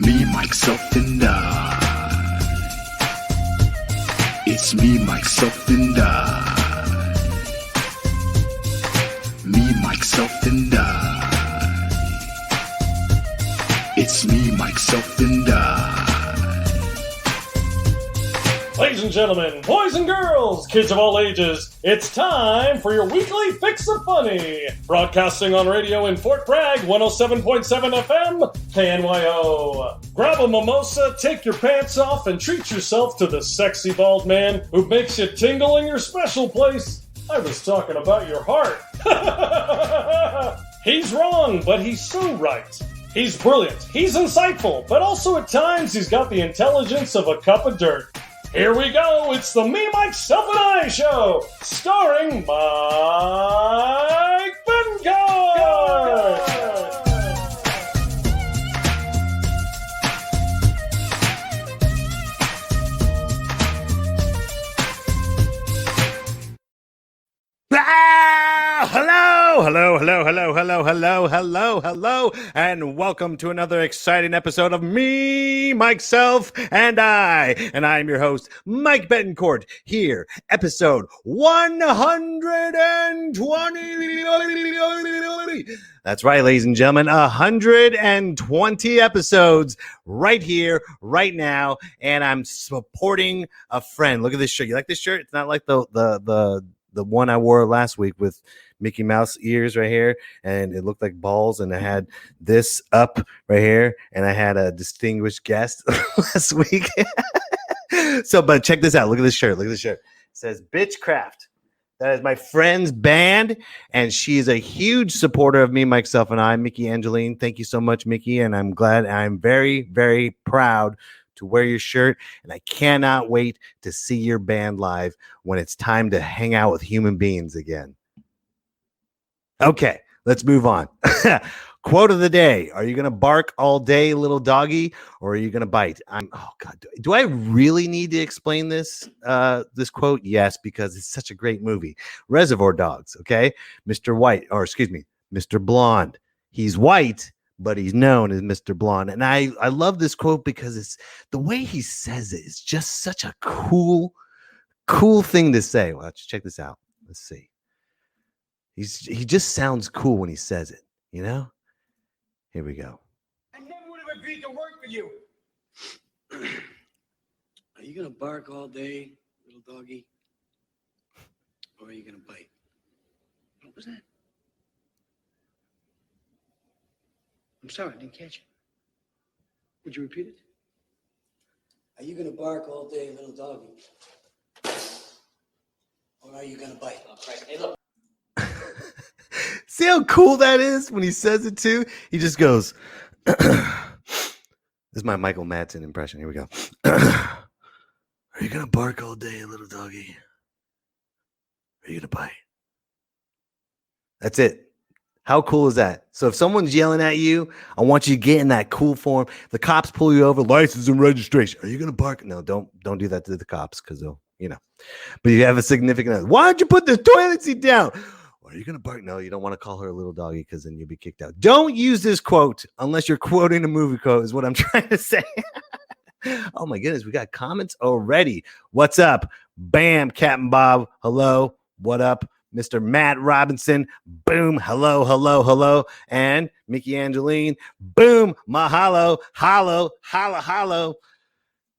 me, myself, and I. It's me, myself, and I. Me, myself, and I. It's me, myself, and I. Ladies and gentlemen, boys and girls, kids of all ages, it's time for your weekly Fix of Funny. Broadcasting on radio in Fort Bragg, 107.7 FM, KNYO. Grab a mimosa, take your pants off, and treat yourself to the sexy bald man who makes you tingle in your special place. I was talking about your heart. He's wrong, but he's so right. He's brilliant, he's insightful, but also at times he's got the intelligence of a cup of dirt. Here we go, it's the Me, Myself, and I Show, starring Mike Betancourt! Hello, and welcome to another exciting episode of Me, Myself, and I. And I'm your host, Mike Betancourt, here, episode 120. That's right, ladies and gentlemen, 120 episodes right here, right now, and I'm supporting a friend. Look at this shirt. You like this shirt? It's not like the one I wore last week with Mickey Mouse ears right here, and it looked like balls, and I had this up right here, and I had a distinguished guest last week. But check this out. Look at this shirt. It says Bitchcraft. That is my friend's band, and she is a huge supporter of me, myself, and I, Mickey Angeline. Thank you so much, Mickey, and I'm very, very proud to wear your shirt, and I cannot wait to see your band live when it's time to hang out with human beings again. Okay, let's move on. Quote of the day. Are you going to bark all day, little doggy, or are you going to bite? Oh God, do I really need to explain this quote? Yes, because it's such a great movie. Reservoir Dogs, okay? Mr. Blonde. He's white, but he's known as Mr. Blonde. And I love this quote because it's the way he says it is just such a cool thing to say. Well, let's check this out. Let's see. He just sounds cool when he says it, you know? Here we go. I never would have agreed to work for you. Are you gonna bark all day, little doggy? Or are you gonna bite? What was that? I'm sorry, I didn't catch it. Would you repeat it? Are you gonna bark all day, little doggy? Or are you gonna bite? Oh, Christ. Hey, look. See how cool that is when he says it too? He just goes, this is my Michael Madsen impression. Here we go. Are you going to bark all day, little doggy? Are you going to bite? That's it. How cool is that? So if someone's yelling at you, I want you to get in that cool form. The cops pull you over, license and registration. Are you going to bark? No, don't do that to the cops because they'll, But you have a significant other. Why don't you put the toilet seat down? Are you going to bark? No, you don't want to call her a little doggy because then you'll be kicked out. Don't use this quote unless you're quoting a movie quote is what I'm trying to say. Oh, my goodness. We got comments already. What's up? Bam, Captain Bob. Hello. What up? Mr. Matt Robinson. Boom. Hello. And Mickey Angeline. Boom. Mahalo. Hollow.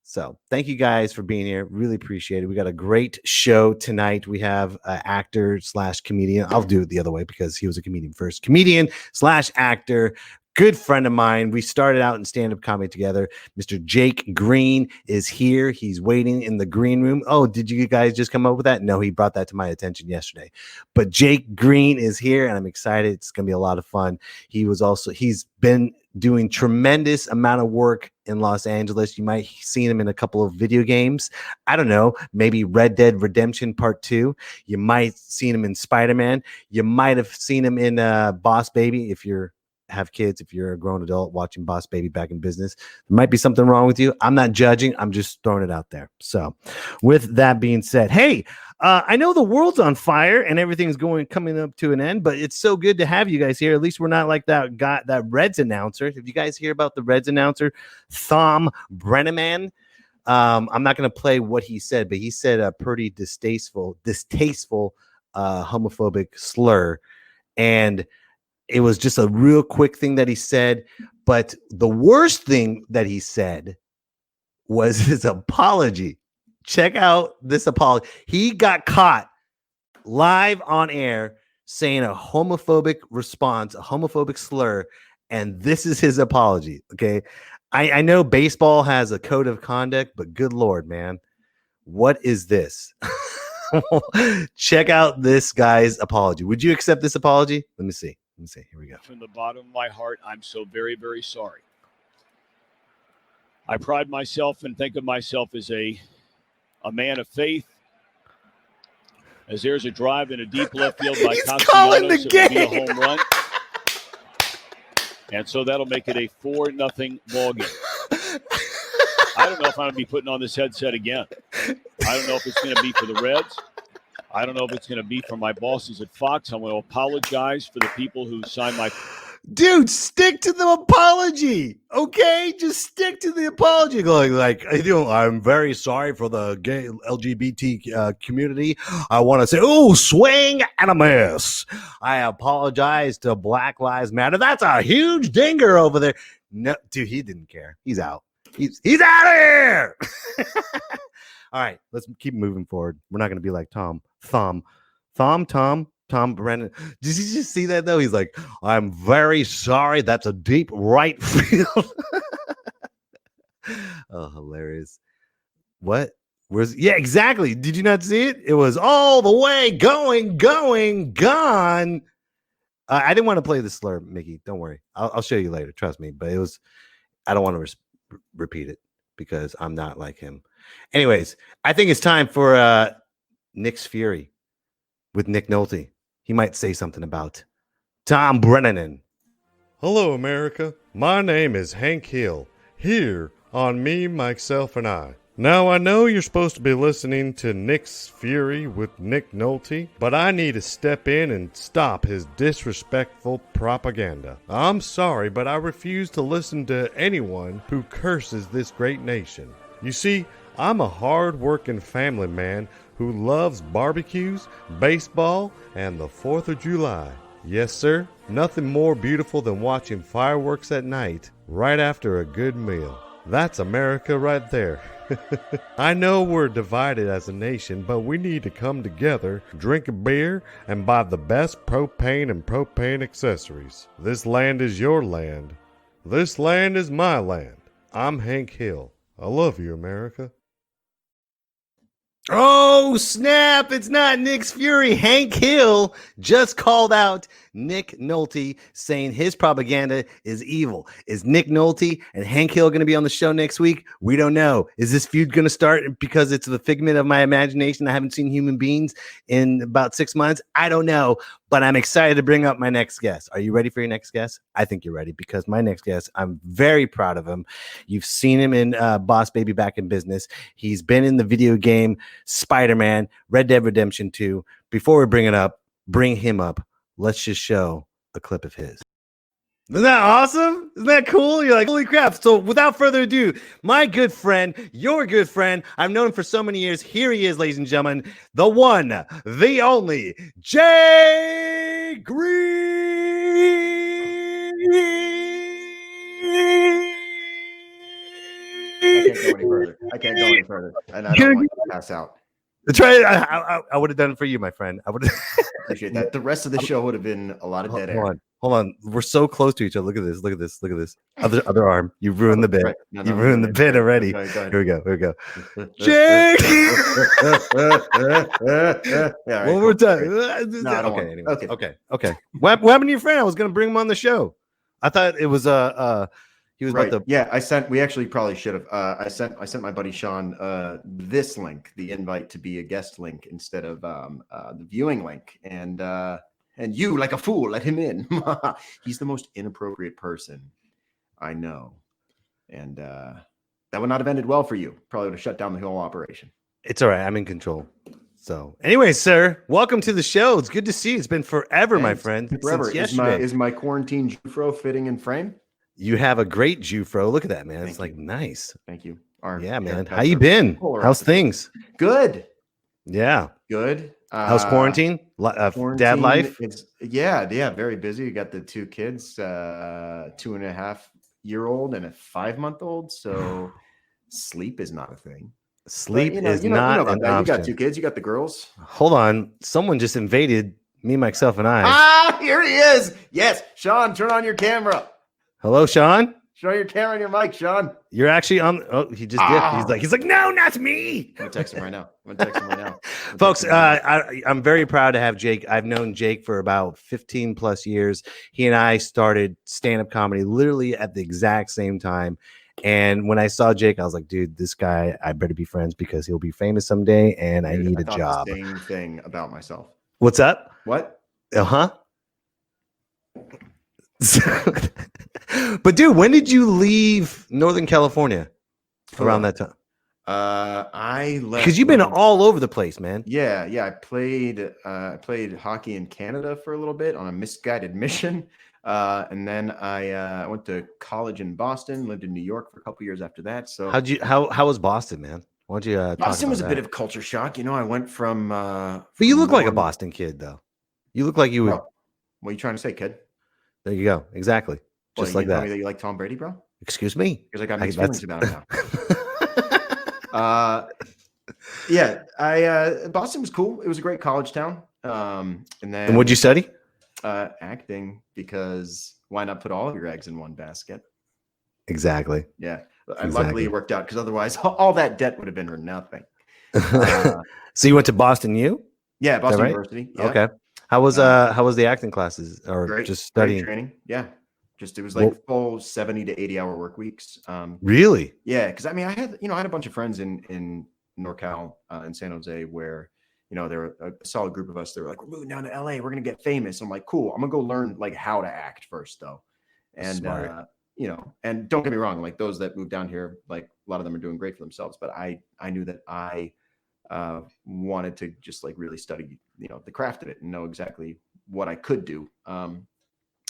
So thank you guys for being here. Really appreciate it. We got a great show tonight. We have an actor/comedian. I'll do it the other way because he was a comedian first. Comedian/actor. Good friend of mine. We started out in stand-up comedy together. Mr. Jake Green is here. He's waiting in the green room. Oh, did you guys just come up with that? No, he brought that to my attention yesterday. But Jake Green is here, and I'm excited. It's going to be a lot of fun. He's been doing tremendous amount of work in Los Angeles. You might have seen him in a couple of video games. I don't know, maybe Red Dead Redemption Part 2. You might have seen him in Spider-Man. You might have seen him in Boss Baby if you're have kids, if you're a grown adult watching Boss Baby Back in Business, there might be something wrong with you. I'm not judging. I'm just throwing it out there. So with that being said, hey, I know the world's on fire and everything's coming up to an end, but it's so good to have you guys here. At least we're not like that Reds announcer. Did you guys hear about the Reds announcer, Thom Brenneman? I'm not going to play what he said, but he said a pretty distasteful homophobic slur. And it was just a real quick thing that he said. But the worst thing that he said was his apology. Check out this apology. He got caught live on air saying a homophobic response, a homophobic slur. And this is his apology. Okay. I know baseball has a code of conduct, but good Lord, man, what is this? Check out this guy's apology. Would you accept this apology? Let me see. Here we go. From the bottom of my heart, I'm so very, very sorry. I pride myself and think of myself as a man of faith. As there's a drive in a deep left field by Castellanos, it will be a home run. And so that'll make it a 4-0 ball game. I don't know if I'm going to be putting on this headset again. I don't know if it's going to be for the Reds. I don't know if it's going to be for my bosses at Fox. I'm going to apologize for the people who signed my... Dude, stick to the apology, okay? Just stick to the apology. I'm very sorry for the gay LGBT community. I want to say, swing and a miss. I apologize to Black Lives Matter. That's a huge dinger over there. No, dude, he didn't care. He's out. He's out of here. All right, let's keep moving forward. We're not going to be like Thom Brennan. Did you just see that, though? He's like, I'm very sorry. That's a deep right field. Oh, hilarious. What? Yeah, exactly. Did you not see it? It was all the way gone. I didn't want to play the slur, Mickey. Don't worry. I'll show you later. Trust me. But I don't want to repeat it because I'm not like him. Anyways, I think it's time for Nick's Fury with Nick Nolte. He might say something about Thom Brennan. Hello, America. My name is Hank Hill, here on Me, Myself, and I. Now, I know you're supposed to be listening to Nick's Fury with Nick Nolte, but I need to step in and stop his disrespectful propaganda. I'm sorry, but I refuse to listen to anyone who curses this great nation. You see, I'm a hard-working family man who loves barbecues, baseball, and the 4th of July. Yes, sir, nothing more beautiful than watching fireworks at night right after a good meal. That's America right there. I know we're divided as a nation, but we need to come together, drink a beer, and buy the best propane and propane accessories. This land is your land. This land is my land. I'm Hank Hill. I love you, America. Oh, snap. It's not Nick's Fury. Hank Hill just called out Nick Nolte saying his propaganda is evil. Is Nick Nolte and Hank Hill going to be on the show next week? We don't know. Is this feud going to start because it's the figment of my imagination? I haven't seen human beings in about 6 months. I don't know, but I'm excited to bring up my next guest. Are you ready for your next guest? I think you're ready because my next guest, I'm very proud of him. You've seen him in Boss Baby Back in Business. He's been in the video game Spider-Man, Red Dead Redemption 2. Before we bring him up, let's just show a clip of his. Isn't that awesome? Isn't that cool? You're like, holy crap. So without further ado, my good friend, your good friend, I've known him for so many years. Here he is, ladies and gentlemen, the one, the only, Jay Green. I can't go any further. And I don't want to pass out. That's right. I would have done it for you, my friend. I would appreciate that. The rest of the show would have been a lot of dead air. Hold on. We're so close to each other. Look at this. Other arm. You ruined the bit. Right. You ruined the bit already. Go ahead. Here we go. Jake! Yeah, right, one more time. No, I don't want anyway. Okay. What happened to your friend? I was going to bring him on the show. I thought it was he was right. about to. Yeah, we actually probably should have. I sent my buddy Sean this link, the invite to be a guest link instead of the viewing link, and and you, like a fool, let him in. He's the most inappropriate person I know. And that would not have ended well for you. Probably would have shut down the whole operation. It's all right. I'm in control. So, anyway, sir, welcome to the show. It's good to see you. It's been forever, my friend. Forever. Since yesterday. Is my quarantine Jufro fitting in frame? You have a great Jufro. Look at that, man. Thank it's you. like nice. Thank you. Yeah, man. How you been? How's things? Good. Yeah. Good. How's quarantine? Dad life? Yeah, very busy. You got the 2 kids, 2.5-year-old and a 5-month-old. So sleep is not a thing. Sleep is not an option. You got 2 kids. You got the girls. Hold on. Someone just invaded me, myself, and I. Ah, here he is. Yes. Sean, turn on your camera. Hello, Sean. Show your camera and your mic, Sean. You're actually on. Oh, he just dipped. He's like, no, not me. I'm gonna text him right now. Folks, I'm very proud to have Jake. I've known Jake for about 15 plus years. He and I started stand-up comedy literally at the exact same time. And when I saw Jake, I was like, dude, this guy, I better be friends because he'll be famous someday and I need a job. The same thing about myself. What's up? What? Uh-huh. But dude, when did you leave Northern California around that time? I left because you've been all over the place, man. Yeah. I played hockey in Canada for a little bit on a misguided mission. And then I went to college in Boston, lived in New York for a couple years after that. So how was Boston, man? Why don't you Boston was a bit of culture shock. I went from but you look like a Boston kid though. You look like you would. What are you trying to say, kid? There you go. Exactly. Just like that. Tell me that you like Tom Brady, bro? Excuse me. Because I got mixed feelings about it now. Boston was cool. It was a great college town. And what'd you study? Acting, because why not put all of your eggs in one basket? Exactly. Yeah. Luckily it worked out because otherwise all that debt would have been for nothing. So you went to Boston U? Yeah, Boston right? University. Yeah. Okay. How was the acting classes or great, just studying? Great training? Yeah. It was like full 70 to 80 hour work weeks. Really? Yeah, because I had a bunch of friends in NorCal in San Jose where there were a solid group of us. They were like, we're moving down to LA. We're gonna get famous. I'm like, cool. I'm gonna go learn like how to act first though. And and don't get me wrong, like those that moved down here, like a lot of them are doing great for themselves. But I knew that I wanted to just like really study, the craft of it and know exactly what I could do.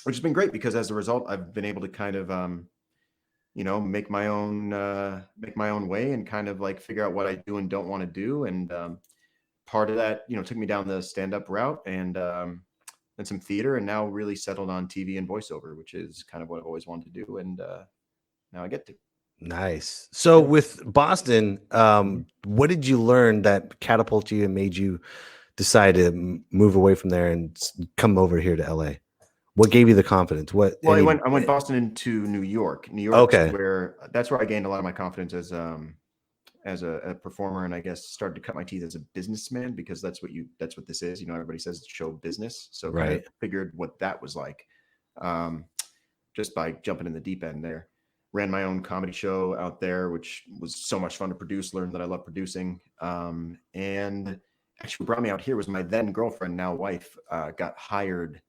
Which has been great because as a result, I've been able to kind of, make my own way and kind of like figure out what I do and don't want to do. And part of that, took me down the stand-up route and then some theater, and now really settled on TV and voiceover, which is kind of what I've always wanted to do. And now I get to. Nice. So with Boston, what did you learn that catapulted you and made you decide to move away from there and come over here to LA? What gave you the confidence? I went Boston into New York. New York, okay. That's where I gained a lot of my confidence as a performer, and I guess started to cut my teeth as a businessman, because that's what this is. Everybody says it's show business, so right. Kind of figured what that was like, just by jumping in the deep end there. Ran my own comedy show out there, which was so much fun to produce. Learned that I love producing, and actually what brought me out here was my then girlfriend, now wife, got hired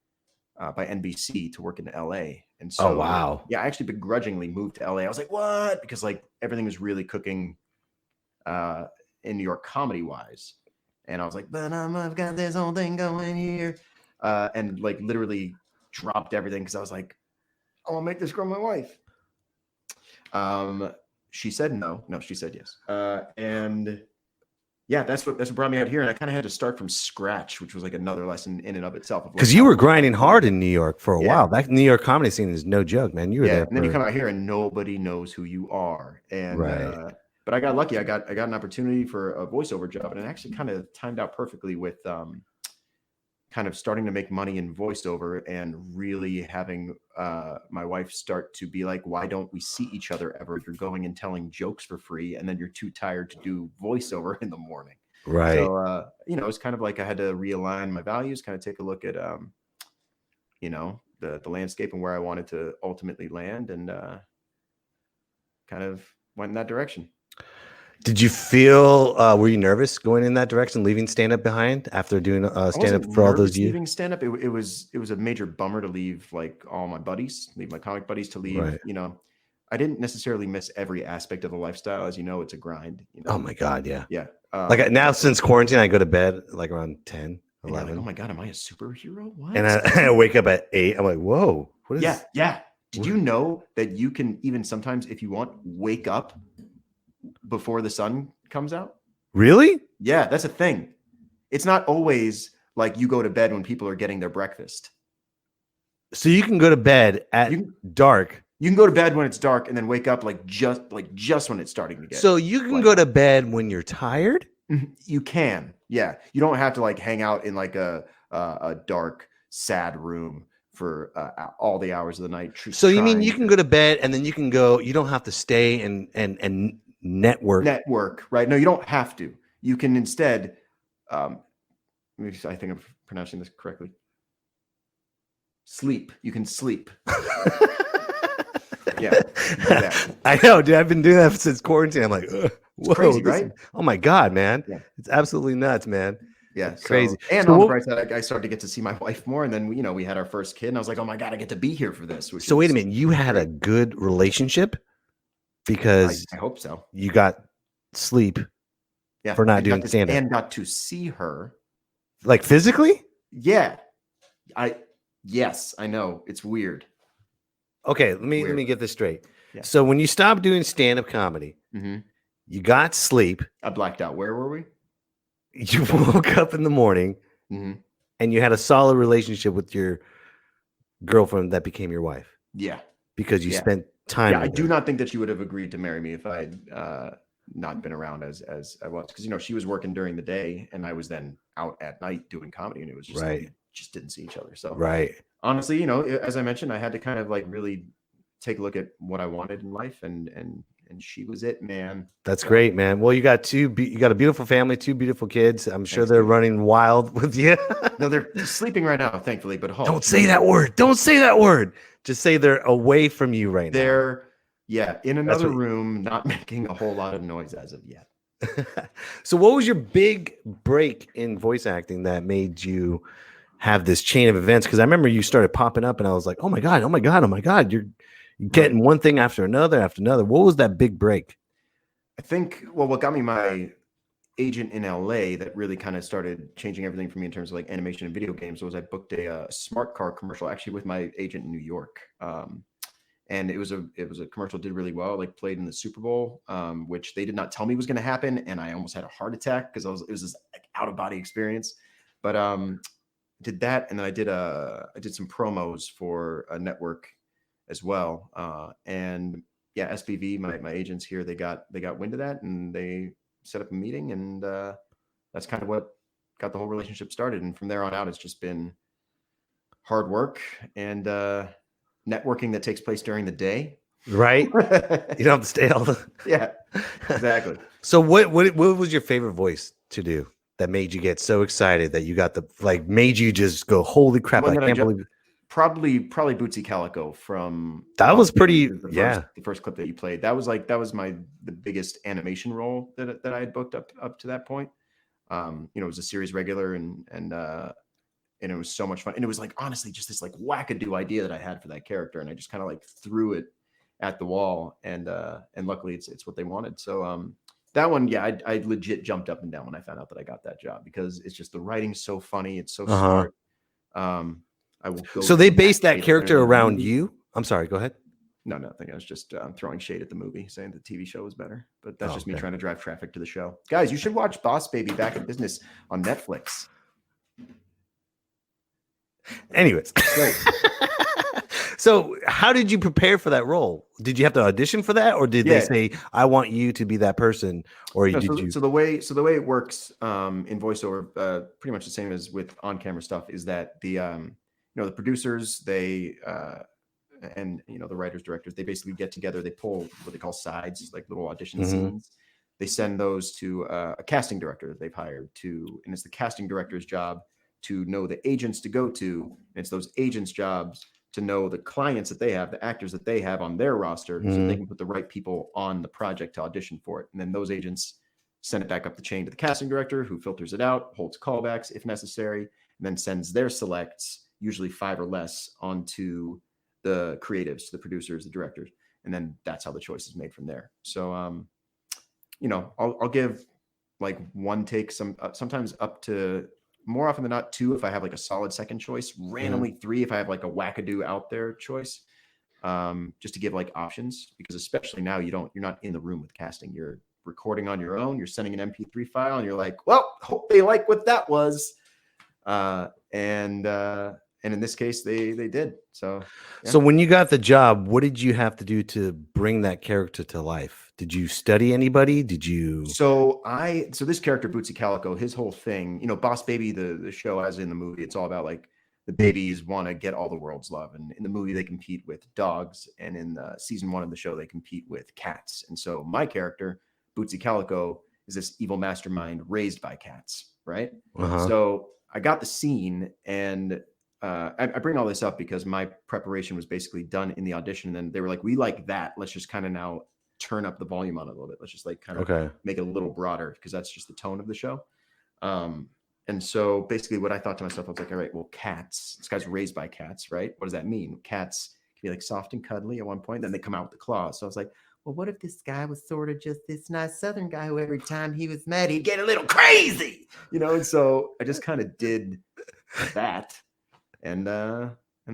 by NBC to work in LA. And so, oh, wow. Yeah, I actually begrudgingly moved to LA. I was like, what? Because like everything was really cooking in New York comedy wise. And I was like, but I've got this whole thing going here. And like literally dropped everything because I was like, I want to make this girl my wife. She said no. No, she said yes. And yeah, that's what brought me out here, and I kind of had to start from scratch, which was like another lesson in and of itself. Because you were grinding hard in New York for a while. That New York comedy scene is no joke, man. You were there, and then you come out here and nobody knows who you are. And right. But I got lucky. I got an opportunity for a voiceover job, and it actually kind of timed out perfectly with kind of starting to make money in voiceover and really having my wife start to be like, why don't we see each other ever? You're going and telling jokes for free, and then you're too tired to do voiceover in the morning. Right. So, it's kind of like I had to realign my values, kind of take a look at, the landscape and where I wanted to ultimately land, and kind of went in that direction. Did you feel? Were you nervous going in that direction, leaving stand up behind after doing stand up for all those years? Leaving stand up, it was a major bummer to leave like all my buddies, leave my comic buddies, to leave. Right. You know, I didn't necessarily miss every aspect of the lifestyle, as you know, it's a grind. You know? Oh my god, yeah. Yeah. Like now since quarantine, I go to bed like around 10, 11. Like, oh my god, am I a superhero? What? And I wake up at 8. I'm like, whoa, what is? Yeah. Did you know that you can even sometimes, if you want, wake up before the sun comes out? Really? Yeah, that's a thing. It's not always like you go to bed when people are getting their breakfast. So you can go to bed at dark. You can go to bed when it's dark and then wake up just when it's starting to get. So you can go to bed when you're tired? You can. Yeah. You don't have to like hang out in like a dark, sad room for all the hours of the night. So you mean you can go to bed and then you can go, you don't have to stay and network, right? No, you don't have to. You can instead, I think I'm pronouncing this correctly. Sleep. You can sleep. Yeah. I know, dude. I've been doing that since quarantine. I'm like, whoa, crazy, right? Oh my God, man. Yeah. It's absolutely nuts, man. Yeah, crazy. And on the bright side, I started to get to see my wife more, and then we had our first kid, and I was like, oh my God, I get to be here for this. So wait a minute, you had a good relationship because I hope so. You got sleep for not doing stand-up and got to see her, like physically. Yeah, yes, I know it's weird. Okay, let me get this straight. Yeah. So when you stopped doing stand-up comedy, you got sleep. I blacked out. Where were we? You woke up in the morning and you had a solid relationship with your girlfriend that became your wife. Yeah. Because you spent time. Yeah, I do not think that she would have agreed to marry me if I had not been around as I was. Because, she was working during the day and I was then out at night doing comedy, and it was just like, we just didn't see each other. So honestly, as I mentioned, I had to kind of like really take a look at what I wanted in life, and she was it, man. That's great, man. Well, you got you got a beautiful family, 2 beautiful kids. I'm sure they're running wild with you. No, they're sleeping right now, thankfully. But don't say that word. Don't say that word. Just say they're away from you right now. They're in another room, not making a whole lot of noise as of yet. So, what was your big break in voice acting that made you have this chain of events? Because I remember you started popping up, and I was like, oh my God, you're getting one thing after another. What was that big break? I think, what got me my agent in LA that really kind of started changing everything for me in terms of like animation and video games was I booked a smart car commercial actually with my agent in New York. And it was a commercial, did really well, like played in the Super Bowl, which they did not tell me was going to happen. And I almost had a heart attack because it was this like out of body experience, but did that. And then I did some promos for a network as well. And yeah, SPV, my agents here, they got wind of that, and they set up a meeting, and that's kind of what got the whole relationship started. And from there on out, it's just been hard work and networking that takes place during the day. Right. You don't have to stay all the Yeah, exactly. So what was your favorite voice to do that made you get so excited that you got made you just go, holy crap, I can't believe it. Probably Bootsy Calico from that was pretty the first clip that you played. That was the biggest animation role that I had booked up to that point. It was a series regular, and it was so much fun. And it was like honestly just this like wackadoo idea that I had for that character, and I just kind of like threw it at the wall, and luckily it's what they wanted. So that one, yeah, I legit jumped up and down when I found out that I got that job, because it's just the writing's so funny, it's so smart. I will go. So they based that character around you? I'm sorry, go ahead. No, nothing. I was just throwing shade at the movie, saying the TV show was better. But that's just me trying to drive traffic to the show. Guys, you should watch Boss Baby Back in Business on Netflix. Anyways. Great. So how did you prepare for that role? Did you have to audition for that, or did they say, I want you to be that person? Or So the way it works in voiceover, pretty much the same as with on-camera stuff, is that the producers, they and the writers, directors, they basically get together, they pull what they call sides, like little audition scenes. They send those to a casting director that they've hired and it's the casting director's job to know the agents to go to. And it's those agents' jobs to know the clients that they have, the actors that they have on their roster, so they can put the right people on the project to audition for it. And then those agents send it back up the chain to the casting director, who filters it out, holds callbacks if necessary, and then sends their selects, usually 5 or less, onto the creatives, the producers, the directors. And then that's how the choice is made from there. So, you know, I'll give like one take, sometimes up to, more often than not, 2 if I have like a solid second choice, randomly 3 if I have like a wackadoo out there choice, just to give like options, because especially now you're not in the room with casting, you're recording on your own, you're sending an MP3 file, and you're like, well, hope they like what that was. And in this case, they did. So, yeah. So when you got the job, what did you have to do to bring that character to life? Did you study anybody? Did you? So this character, Bootsy Calico, his whole thing, you know, Boss Baby, the show, as in the movie, it's all about like the babies want to get all the world's love. And in the movie, they compete with dogs. And in season 1 of the show, they compete with cats. And so my character, Bootsy Calico, is this evil mastermind raised by cats, right? So I got the scene, and I bring all this up because my preparation was basically done in the audition. And then they were like, we like that. Let's just kind of now turn up the volume on it a little bit. Let's just like kind of make it a little broader, because that's just the tone of the show. And so basically what I thought to myself, I was like, all right, well, cats, this guy's raised by cats, right? What does that mean? Cats can be like soft and cuddly at one point, then they come out with the claws. So I was like, well, what if this guy was sort of just this nice Southern guy who every time he was mad, he'd get a little crazy, you know? And so I just kind of did that, and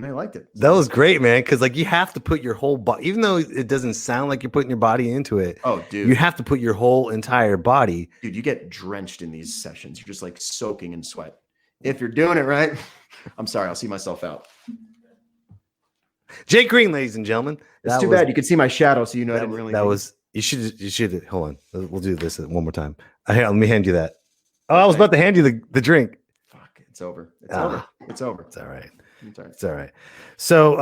they liked it. That was great, man. Because like you have to put your whole body, even though it doesn't sound like you're putting your body into it. Oh, dude, you have to put your whole entire body. Dude, you get drenched in these sessions. You're just like soaking in sweat. If you're doing it right, I'm sorry, I'll see myself out. Jake Green, ladies and gentlemen. It's too bad you could see my shadow, so you know I didn't really. That was you should hold on. We'll do this one more time. Here, let me hand you that. Oh, I was about to hand you the drink. Fuck, it's over. It's over. It's over. It's all right. It's all right. It's all right. So,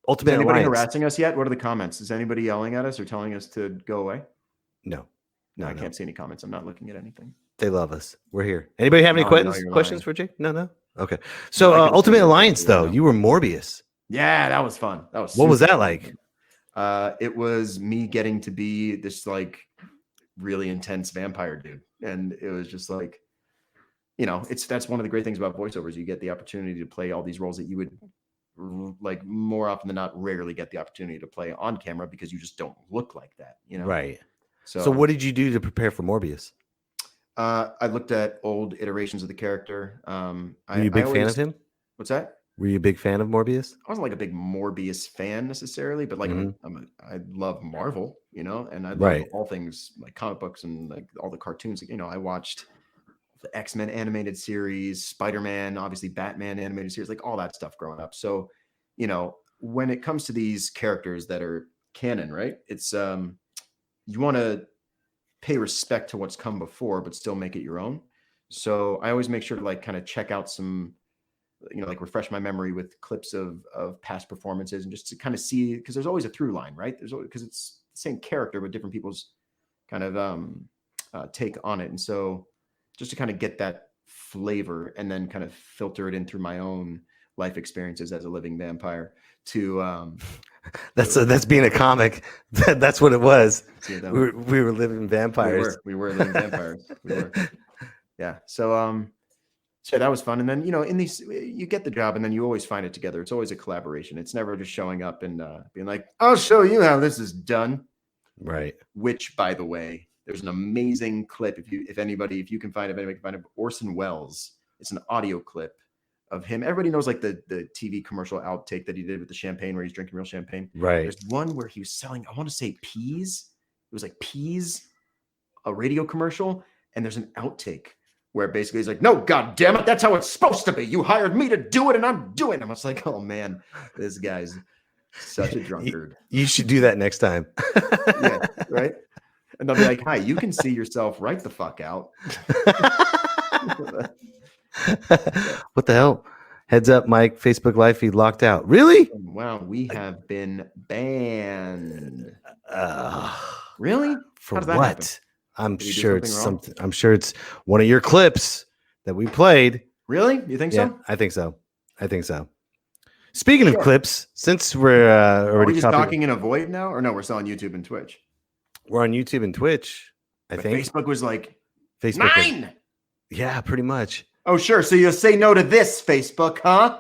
Ultimate Is anybody Alliance. harassing us yet? What are the comments? Is anybody yelling at us or telling us to go away? No, I can't see any comments. I'm not looking at anything. They love us. We're here. Anybody have any questions lying. for Jake? No. Okay. So, Ultimate Alliance, though, you were Morbius. Yeah, that was fun. That was. What was that like? It was me getting to be this like really intense vampire dude, and it was just like, you know, that's one of the great things about voiceovers. You get the opportunity to play all these roles that you would, like, more often than not, rarely get the opportunity to play on camera, because you just don't look like that, you know? Right. So what did you do to prepare for Morbius? I looked at old iterations of the character. Were you a big fan of him? What's that? Were you a big fan of Morbius? I wasn't like a big Morbius fan necessarily, but like I love Marvel, you know, and I love all things like comic books and like all the cartoons. You know, I watched the X-Men animated series, Spider-Man, obviously Batman animated series, like all that stuff growing up. So, you know, when it comes to these characters that are canon, right? It's you want to pay respect to what's come before, but still make it your own. So I always make sure to like kind of check out some, you know, like refresh my memory with clips of past performances, and just to kind of see, because there's always a through line, right? There's always, because it's the same character, but different people's kind of take on it. And so just to kind of get that flavor and then kind of filter it in through my own life experiences as a living vampire to that's being a comic. That's what it was. We were living vampires. We were living vampires. We were. Yeah. So that was fun. And then, you know, in these, you get the job and then you always find it together. It's always a collaboration. It's never just showing up and being like, I'll show you how this is done. Right. Which, by the way, there's an amazing clip. If anybody can find it, Orson Welles. It's an audio clip of him. Everybody knows like the TV commercial outtake that he did with the champagne where he's drinking real champagne. Right. There's one where he was selling, I want to say peas. It was like peas, a radio commercial. And there's an outtake where basically he's like, no, God damn it. That's how it's supposed to be. You hired me to do it and I'm doing it. I was like, oh man, this guy's such a drunkard. You should do that next time. Yeah, right? And they'll be like, hi, you can see yourself right the fuck out. What the hell? Heads up, Mike. Facebook live feed locked out. Really? Wow, we have been banned. Really? For How does that what? happen? I'm Did we do sure it's something wrong? something. I'm sure it's one of your clips that we played. Really? You think Yeah, so? I think so. I think so. Speaking of Sure. clips, since we're Are already we just talking in a void now? Or no, we're still on YouTube and Twitch. we're on YouTube and Twitch. I But think Facebook was like, Facebook. 9! Yeah, pretty much. Oh, sure. So you'll say no to this, Facebook, huh?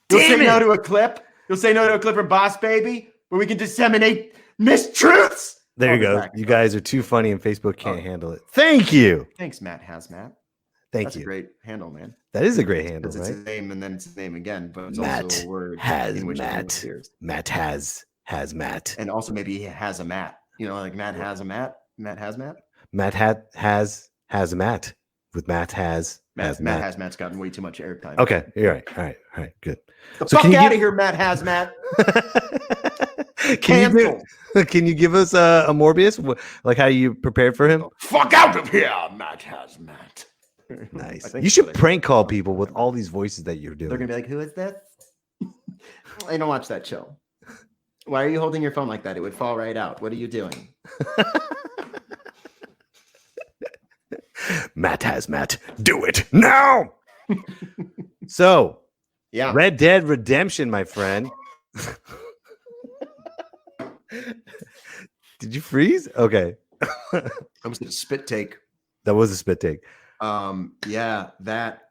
You'll Damn say no it! to a clip? You'll say no to a clip from Boss Baby where we can disseminate mistruths? There you Oh, go. back. You guys are too funny, and Facebook can't Oh. handle it. Thank you. Thanks, Matt Hazmat. Thank That's you. a great handle, man. That is a great handle, Because it's right? a name and then it's a name again, but it's Matt also a word has in which Matt. everyone appears. Matt has Matt. And also maybe he has a Matt. You know, like Matt has a Matt. Matt has Matt. Matt has a Matt with Matt has Matt Matt. Hazmat's gotten way too much airtime. Okay, you're right. All right, good. The So fuck can you out give- of here, Matt Hazmat. Can you give us a Morbius? Like how you prepared for him? Fuck out of here, Matt Hazmat. Nice. I think You that's should what I- prank call people with all these voices that you're They're doing. gonna be like, "Who is this?" I don't watch that show. Why are you holding your phone like that? It would fall right out. What are you doing? Matt has Matt. Do it now. So, Yeah. Red Dead Redemption, my friend. Did you freeze? Okay. I was gonna spit take. That was a spit take. Yeah, that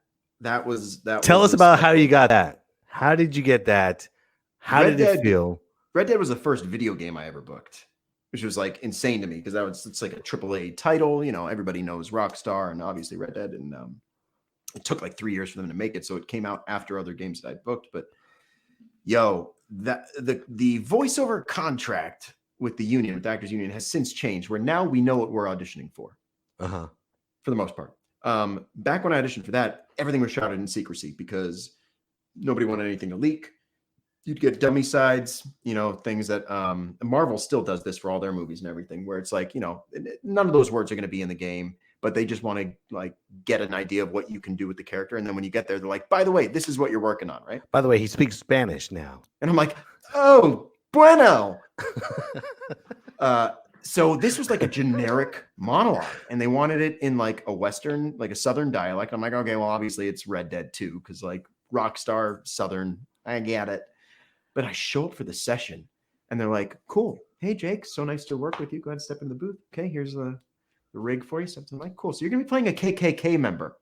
was that. Tell was us a about how special- you got that. How did you get that? How Red did it Dead- feel? Red Dead was the first video game I ever booked, which was like insane to me because it's like a AAA title. You know, everybody knows Rockstar and obviously Red Dead, and it took like 3 years for them to make it, so it came out after other games that I booked. But yo, that the voiceover contract with the union, with the Actors Union, has since changed. Where now we know what we're auditioning for the most part. Back when I auditioned for that, everything was shrouded in secrecy because nobody wanted anything to leak. You'd get dummy sides, you know, things that Marvel still does this for all their movies and everything, where it's like, you know, none of those words are going to be in the game, but they just want to like get an idea of what you can do with the character. And then when you get there, they're like, by the way, this is what you're working on, right? By the way, he speaks Spanish now. And I'm like, oh, bueno. So this was like a generic monologue, and they wanted it in like a Western, like a Southern dialect. I'm like, okay, well, obviously it's Red Dead 2 because like Rockstar Southern, I get it. But I show up for the session, and they're like, cool. Hey, Jake, so nice to work with you. Go ahead and step in the booth. Okay, here's the rig for you. Something like, cool. So you're going to be playing a KKK member.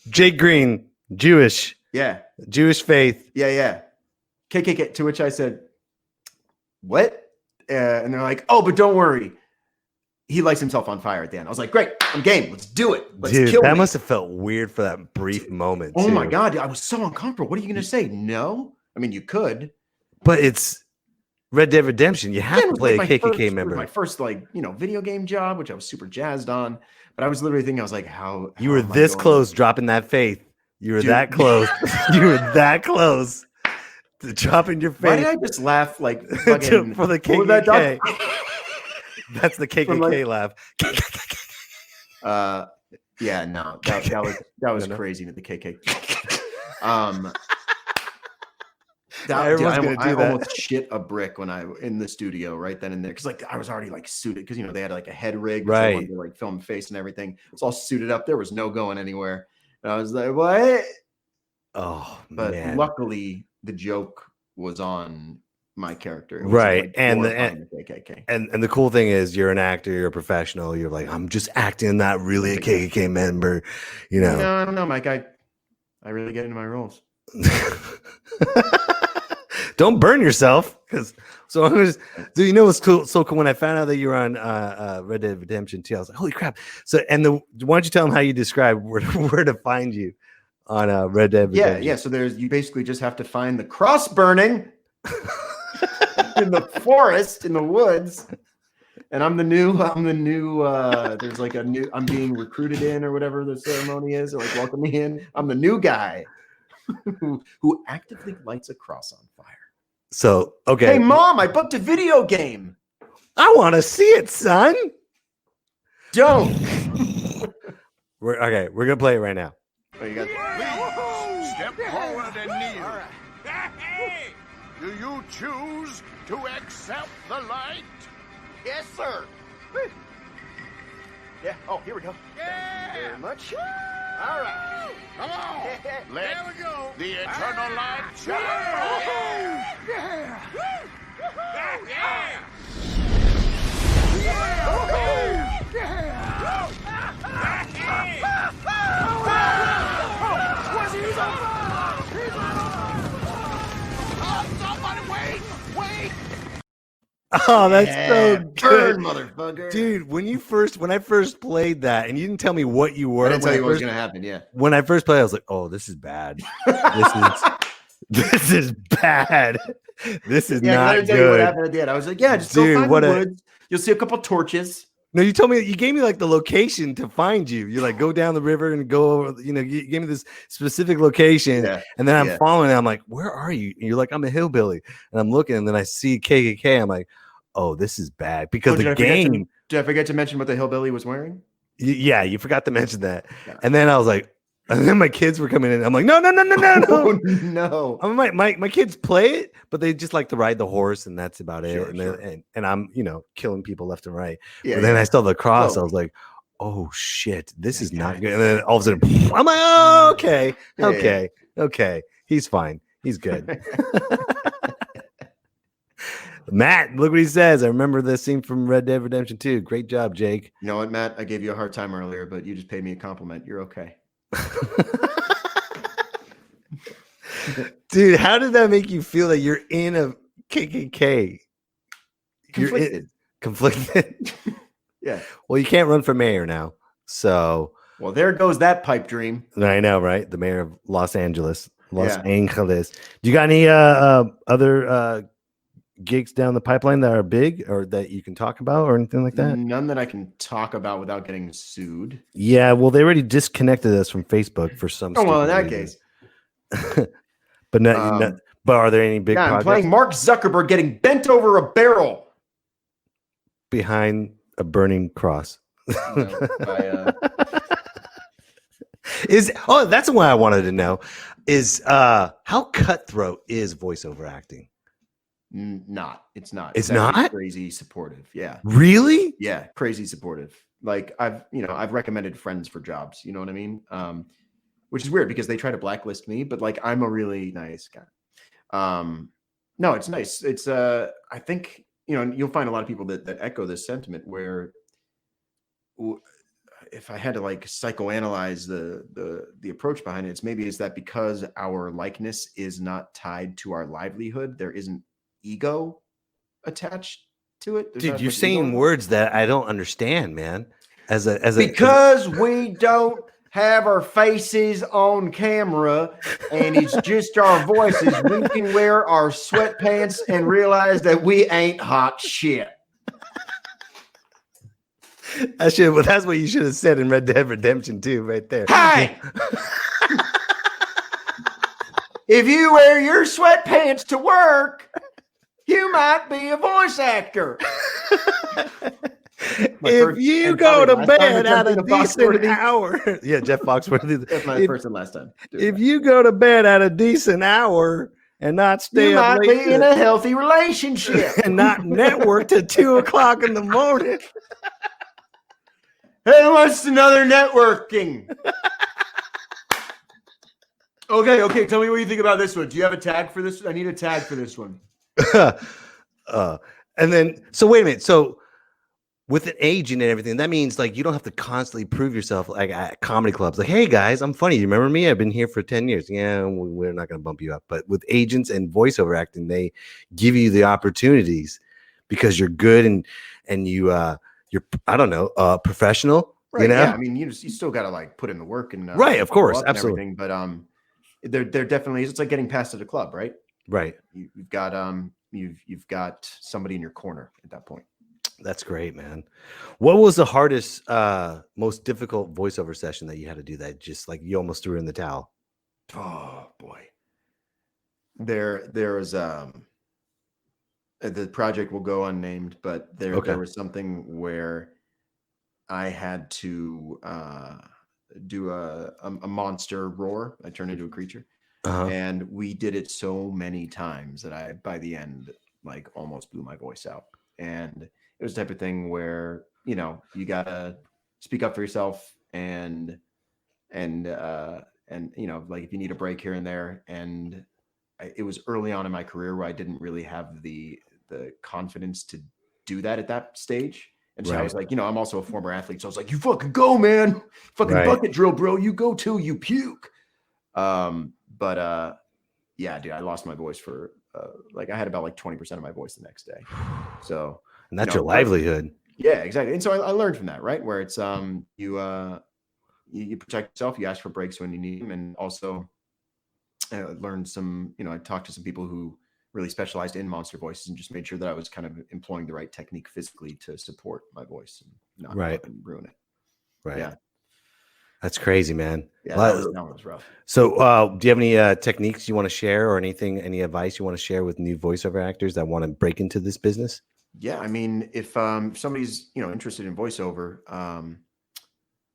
Jake Green, Jewish faith. Yeah. KKK. To which I said, what? And they're like, oh, but don't worry. He lights himself on fire at the end. I was like, great, I'm game. Let's do it. Let's Dude, kill that me. must have felt weird for that brief moment. Oh my too. God. I was so uncomfortable. What are you going to say? No? I mean, you could. But it's Red Dead Redemption. You have Again, it to was play like a my KKK first- it was member. My first, like, you know, video game job, which I was super jazzed on. But I was literally thinking, I was like, how You were am I this going- close dropping that faith. You were Dude. that close. You were that close to dropping your Why did faith I just laugh like fucking, for the what was that, Doc? KKK. That's the KKK From, like- laugh. Yeah, no, that was No. crazy with the KKK. Everyone's gonna do I that. almost shit a brick when I in the studio right then and there because like I was already like suited because you know they had like a head rig, 'cause they Right. wanted to like film face and everything. It's all suited up. There was no going anywhere. And I was like, what? Oh But man. luckily, the joke was on my character, It wasn't, Right, like, and glorifying the KKK. And the cool thing is you're an actor, you're a professional, you're like, I'm just acting, not really a KKK member, you know. No, I don't know, Mike. I really get into my roles. Don't burn yourself, because so I'm just. Do you know what's cool? So cool when I found out that you were on Red Dead Redemption 2, I was like, holy crap! So why don't you tell them how you describe where to find you on Red Dead Redemption? Yeah. So you basically just have to find the cross burning in the forest, in the woods. And I'm the new, there's like I'm being recruited in or whatever the ceremony is, or like welcome me in. I'm the new guy who actively lights a cross on fire. So okay. Hey mom, I booked a video game. I want to see it, son. Don't. We're gonna play it right now. Oh, you got Step forward and kneel. Hey! Do you choose to accept the light? Yes, sir. Yeah. Oh, here we go. Thank you very much. All right. Come on. Let There we go. the eternal light shine. Oh, that's so Burn, good, motherfucker. dude. When I first played that, and you didn't tell me what you were. I didn't tell you what was first- gonna happen. Yeah. When I first played, I was like, "Oh, this is bad. This is bad. This is Yeah, 'cause I not didn't tell you what good." happened at the end. I was like, yeah, just Dude, go find what the a- woods. You'll see a couple torches. No, you told me you gave me like the location to find you. You like go down the river and go over. You gave me this specific location, Yeah, and then I'm yeah. following it. I'm like, "Where are you?" And you're like, "I'm a hillbilly," and I'm looking, and then I see KKK. I'm like, "Oh, this is bad," because the game. Did I forget to mention what the hillbilly was wearing? Yeah, you forgot to mention that. Yeah. And then I was like, and then my kids were coming in. I'm like, no. Oh, no. I mean, my kids play it, but they just like to ride the horse, and that's about it. Sure, and sure. then and I'm killing people left and right. Yeah, But then yeah. I saw the cross. Whoa. I was like, oh shit, this is not God. good. And then all of a sudden, I'm like, oh, okay, Yeah, okay, he's fine, he's good. Matt, look what he says. I remember this scene from Red Dead Redemption 2. Great job, Jake. You know what, Matt? I gave you a hard time earlier, but you just paid me a compliment. You're okay. Dude, how did that make you feel that you're in a KKK? Conflicted. Conflicted. Yeah. Well, you can't run for mayor now. So Well, there goes that pipe dream. I know, right? The mayor of Los Angeles. Los Yeah. Angeles. Do you got any other gigs down the pipeline that are big or that you can talk about or anything like that? None that I can talk about without getting sued. Yeah, well, they already disconnected us from Facebook for some. Oh, well, in stupid that reason. case. But but are there any big Yeah, I'm projects playing Mark Zuckerberg getting bent over a barrel. behind a burning cross? No, That's what I wanted to know is how cutthroat is voiceover acting? not. It's not. It's actually not? crazy supportive. Yeah. Really? Yeah, crazy supportive. Like I've recommended friends for jobs, you know what I mean? Which is weird because they try to blacklist me, but like I'm a really nice guy. No, it's nice. It's I think, you'll find a lot of people that echo this sentiment where if I had to like psychoanalyze the approach behind it, it's that because our likeness is not tied to our livelihood, there isn't ego attached to it. There's Dude, not you're much ego saying involved. words that I don't understand, man. Because we don't have our faces on camera and it's just our voices, we can wear our sweatpants and realize that we ain't hot shit. that's what you should have said in Red Dead Redemption 2 right there. Hey! If you wear your sweatpants to work, you might be a voice actor. If you go to bed at a decent hour, yeah, Jeff Foxworthy. That's my first and last time. If you go to bed at a decent hour and not stay You up might late be in a healthy relationship. and not network to 2:00 in the morning, Hey, what's another networking? Okay. Tell me what you think about this one. Do you have a tag for this? I need a tag for this one. and then so wait a minute. So with an agent and everything, that means like you don't have to constantly prove yourself like at comedy clubs. Like, hey guys, I'm funny. You remember me? I've been here for 10 years. Yeah, we're not going to bump you up. But with agents and voiceover acting, they give you the opportunities because you're good and you're I don't know professional. Right. You know? Yeah. I mean, you still got to like put in the work and right. Of course. and Absolutely. everything, but there definitely is. It's like getting past at a club, right? Right. You've got somebody in your corner at that point. That's great, man. What was the hardest, most difficult voiceover session that you had to do that just like you almost threw in the towel? Oh boy. There was the project will go unnamed, but there was something where I had to do a monster roar. I turned into a creature. Uh-huh. And we did it so many times that by the end, like almost blew my voice out. And it was the type of thing where, you know, you gotta speak up for yourself and you know, like if you need a break here and there. And it was early on in my career where I didn't really have the confidence to do that at that stage. And so I was like, you know, I'm also a former athlete. So I was like, you fucking go, man. Fucking bucket drill, bro. You go too, you puke. Yeah, dude, I lost my voice for like I had about like 20% of my voice the next day. So and that's your livelihood. Yeah, exactly. And so I learned from that, right? Where it's you protect yourself, you ask for breaks when you need them, and also learned some, you know, I talked to some people who really specialized in monster voices and just made sure that I was kind of employing the right technique physically to support my voice and not fucking ruin it. Right. Yeah. That's crazy, man. Yeah, that was rough. So do you have any techniques you want to share or anything, any advice you want to share with new voiceover actors that want to break into this business? Yeah, I mean, if somebody's, you know, interested in voiceover,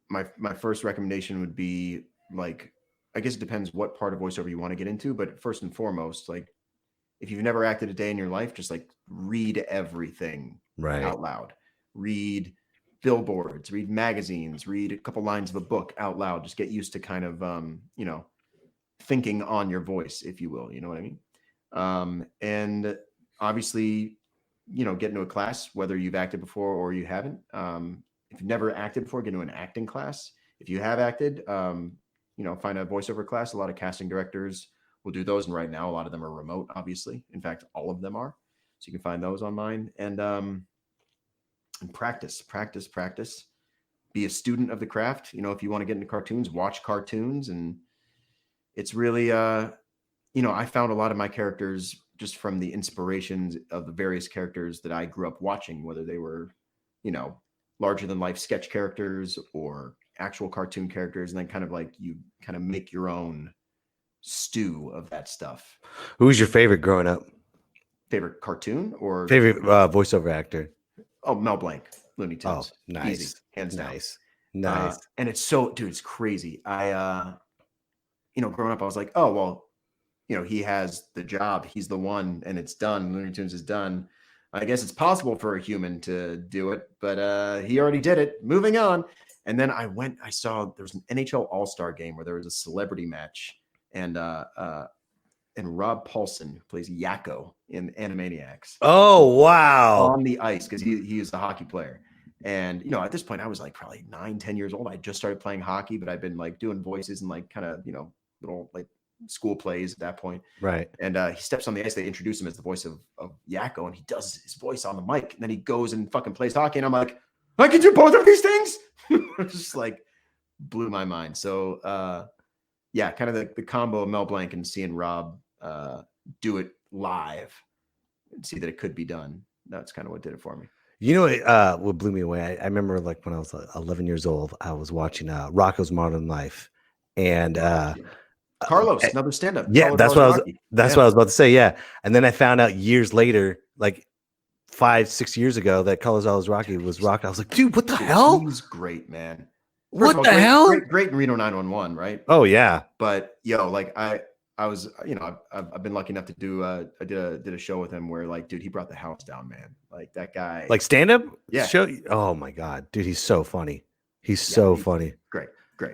my first recommendation would be, like, I guess it depends what part of voiceover you want to get into, but first and foremost, like, if you've never acted a day in your life, just like read everything out loud. Read billboards, read magazines, read a couple lines of a book out loud. Just get used to kind of you know, thinking on your voice, if you will. You know what I mean? And obviously, you know, get into a class, whether you've acted before or you haven't. If you've never acted before, get into an acting class. If you have acted, you know, find a voiceover class. A lot of casting directors will do those. And right now, a lot of them are remote, obviously. In fact, all of them are. So you can find those online. And practice. Be a student of the craft. You know, if you want to get into cartoons, watch cartoons. And it's really, you know, I found a lot of my characters just from the inspirations of the various characters that I grew up watching, whether they were, you know, larger than life sketch characters or actual cartoon characters. And then kind of like you kind of make your own stew of that stuff. Who was your favorite growing up? Favorite cartoon or favorite voiceover actor? Oh, Mel Blanc, Looney Tunes. Oh, nice. Easy, hands down. Nice. And it's so, dude, it's crazy. You know, growing up, I was like, oh, well, you know, he has the job. He's the one and it's done. Looney Tunes is done. I guess it's possible for a human to do it, but he already did it. Moving on. And then I saw there was an NHL All-Star game where there was a celebrity match, and Rob Paulson, who plays Yakko in Animaniacs. Oh, wow. On the ice, because he is a hockey player. And, you know, at this point, I was like probably 9-10 years old. I just started playing hockey, but I've been like doing voices and like kind of, you know, little like school plays at that point. Right. And he steps on the ice. They introduce him as the voice of Yakko, and he does his voice on the mic. And then he goes and fucking plays hockey. And I'm like, I can do both of these things. Just like blew my mind. So, yeah, kind of the combo of Mel Blanc and seeing Rob do it live and see that it could be done. That's kind of what did it for me. You know what blew me away? I remember like when I was 11 years old, I was watching Rocko's Modern Life, and Carlos, another stand-up. Yeah, that's what I was about to say. Yeah, and then I found out years later, like 5-6 years ago, that Carlos Alves Rocky was Rock. I was like, dude, what the hell? He's great, man. What the hell? Great in Reno 911, right? Oh yeah. But yo, like I was, you know, I've been lucky enough to do I did a show with him where, like, dude, he brought the house down, man. Like that guy, like stand up show. Yeah. Oh my god, dude, he's so funny. He's so funny. Great.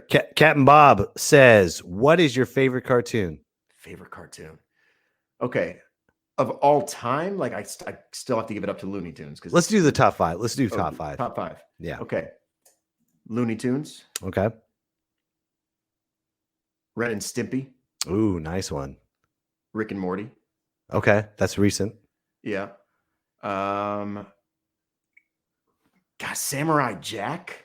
Captain Bob says, "What is your favorite cartoon?" Favorite cartoon? Okay, of all time, like I still have to give it up to Looney Tunes because let's do the top 5. Let's do top 5. Top 5. Yeah. Okay. Looney Tunes. Okay. Ren and Stimpy. Ooh, nice one. Rick and Morty. Okay, that's recent. Yeah. God, Samurai Jack.